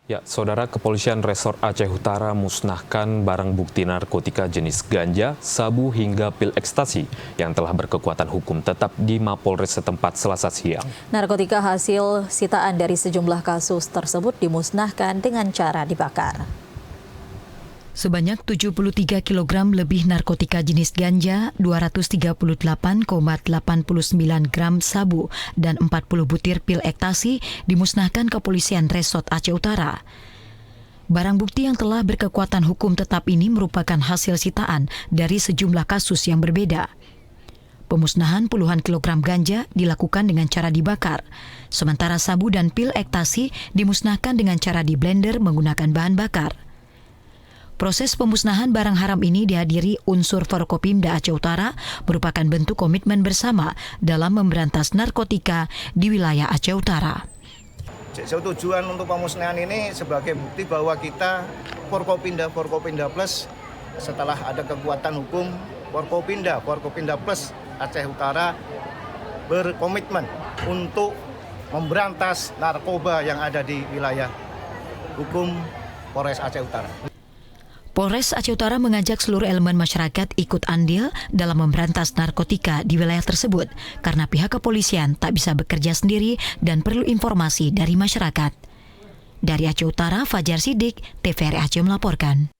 Ya, Saudara, Kepolisian Resort Aceh Utara musnahkan barang bukti narkotika jenis ganja, sabu hingga pil ekstasi yang telah berkekuatan hukum tetap di Mapolres setempat Selasa siang. Narkotika hasil sitaan dari sejumlah kasus tersebut dimusnahkan dengan cara dibakar. Sebanyak 73 kg lebih narkotika jenis ganja, 238,89 gram sabu, dan 40 butir pil ekstasi dimusnahkan Kepolisian Resort Aceh Utara. Barang bukti yang telah berkekuatan hukum tetap ini merupakan hasil sitaan dari sejumlah kasus yang berbeda. Pemusnahan puluhan kilogram ganja dilakukan dengan cara dibakar, sementara sabu dan pil ekstasi dimusnahkan dengan cara diblender menggunakan bahan bakar. Proses pemusnahan barang haram ini dihadiri unsur Forkopimda Aceh Utara merupakan bentuk komitmen bersama dalam memberantas narkotika di wilayah Aceh Utara. Tujuan untuk pemusnahan ini sebagai bukti bahwa kita Forkopimda Plus setelah ada kekuatan hukum Forkopimda Plus Aceh Utara berkomitmen untuk memberantas narkoba yang ada di wilayah hukum Polres Aceh Utara. Polres Aceh Utara mengajak seluruh elemen masyarakat ikut andil dalam memberantas narkotika di wilayah tersebut karena pihak kepolisian tak bisa bekerja sendiri dan perlu informasi dari masyarakat. Dari Aceh Utara, Fajar Sidik, TVRI Aceh melaporkan.